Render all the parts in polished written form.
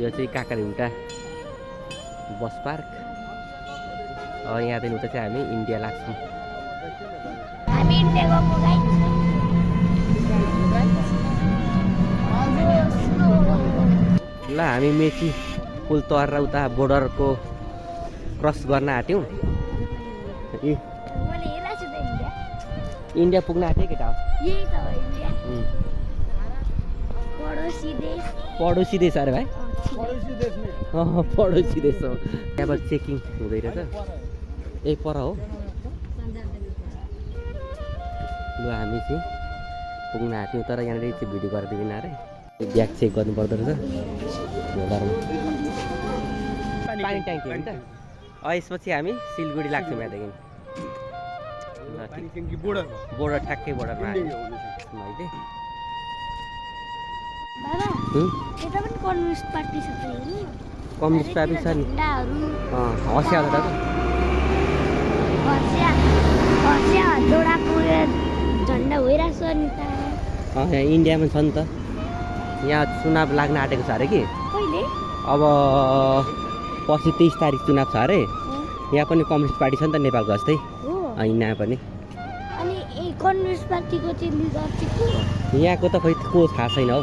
यो चाहिँ काकारिउटा bus park. यहाँदेखि उता चाहिँ हामी इन्डिया लाग्छौँ। ल हामी मेची पुल तरेर उता बोर्डरको क्रस गर्न आँट्यौँ। इन्डिया पुग्न आँट्यो केटा हो। पडोसी देश अरे भाइ। पडोसी देश हो। त्यहाँबाट चेकिङ हुँदै रहेछ। पर हो। ल हामी चाहिँ पुग्न आँट्यौँ तर यहाँनिर चाहिँ भिडियो गरिदिँदैन अरे। ब्याग चेक गर्नु पर्दो रहेछ। पानी ट्याङ्की हो नि त। यसपछि हामी सिलगढी लाग्छौँ यहाँदेखि। बोर्डर ठ्याक्कै बोर्डरमा आयो अहिले। कम्युनिस्ट पार्टी छ नि। हँसिया झन्डा भइरहेको छ नि त। इन्डियामा छ नि त। यहाँ चुनाव लाग्न आँटेको छ अरे कि। अब पछि 23 तारिक चुनाव छ अरे। यहाँ पनि कम्युनिस्ट पार्टी छ नि त नेपालको जस्तै। यहाँ पनि कम्युनिस्ट पार्टीको यहाँको त खै को थाहा छैन हौ।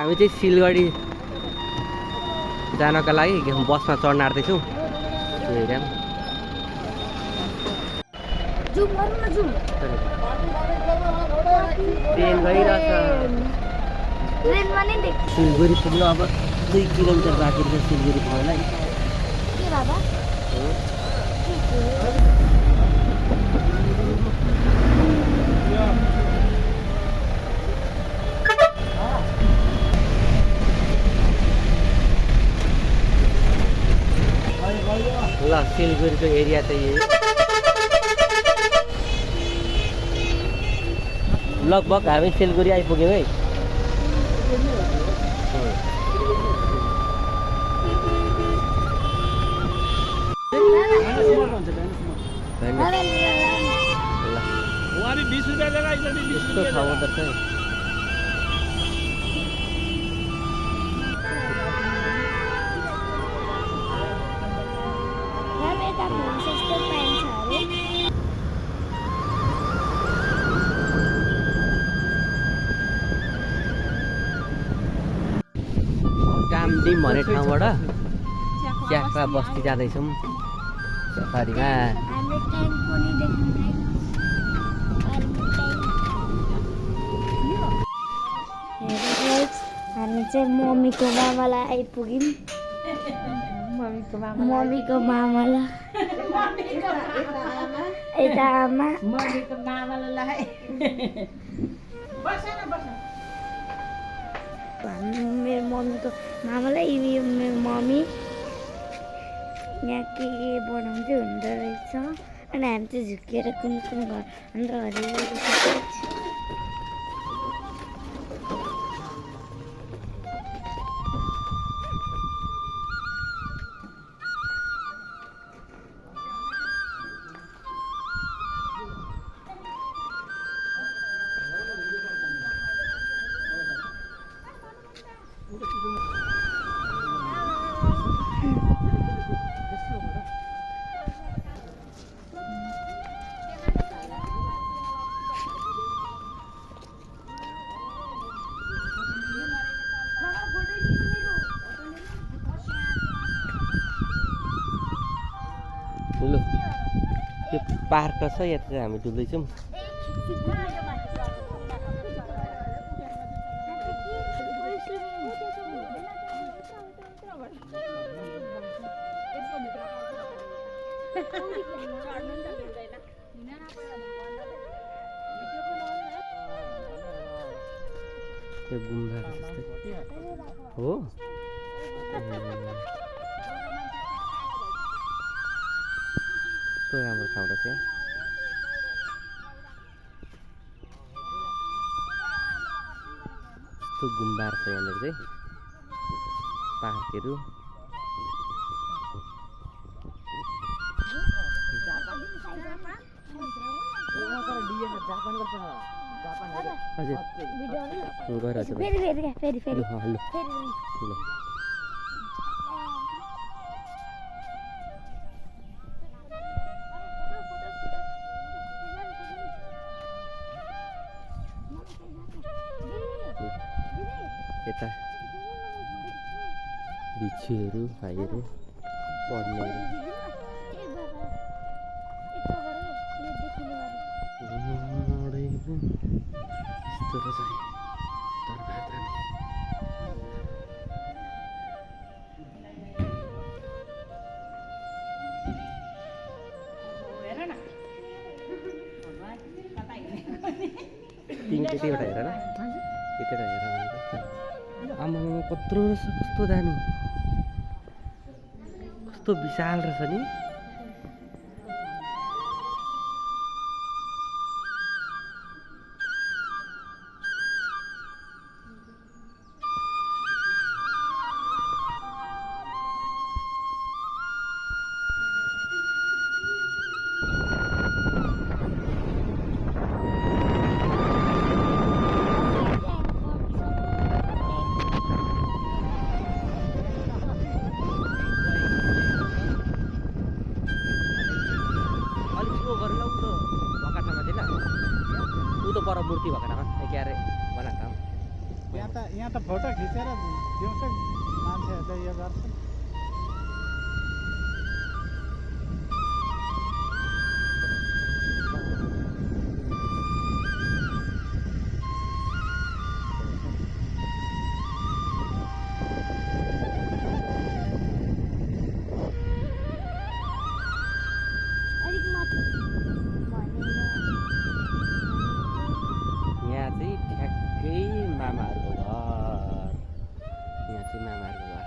हामी चाहिँ सिलगढी जानका लागि बसमा चढ्न आँट्दैछौँ। ट्रेन गइरहेछ। सिलगढी पुग्नु अब 2 किलोमिटर बाँकी रहेछ सिलगढी पुग्नलाई। ल सिलगढीको एरिया चाहिँ यही। लगभग हामी सिलगढी आइपुग्यौँ है। कामदिम भन्ने ठाउँबाट च्याख्रा बस्ती जाँदैछौँ सफारीमा। हामी चाहिँ मम्मीको मामालाई आइपुग्यौँ। मम्मीको मामालाई यता आमा मेरो मम्मीको मामालाई मेरो मम्मी यहाँ के बनाउँदै हुँदो रहेछ। अनि हामी चाहिँ झुकेर कुन घर हाम्रो यो पार्क छ यहाँ चाहिँ हामी डुल्दैछौँ। यो गुम्बा जस्तै हो। कस्तो राम्रो ठाउँ रहेछ। यस्तो गुम्बा रहेछ यहाँनिर चाहिँ पार्कहरू। जापान हजुर भिडियो गएर छ फेरि फेरि क्या फेरि फेरि ल ल फेरि ल यता बिच्छुहरू भाइहरू पढ्नेहरू यस्तो रहेछ है दरबार जाने तिन केटीबाट हेर न यतिवटा हेर भनेको आमामा कत्रो रहेछ कस्तो दामी कस्तो विशाल रहेछ नि पर मूर्ति भएको ठाउँमा के अरे बनाएको ठाउँ यहाँ त फोटो खिचेर दिउँसो मान्छेहरूले यो गर्छ यहाँ चाहिँ ठ्याक्कै मामाहरूको घर यहाँ चाहिँ मामाहरूको घर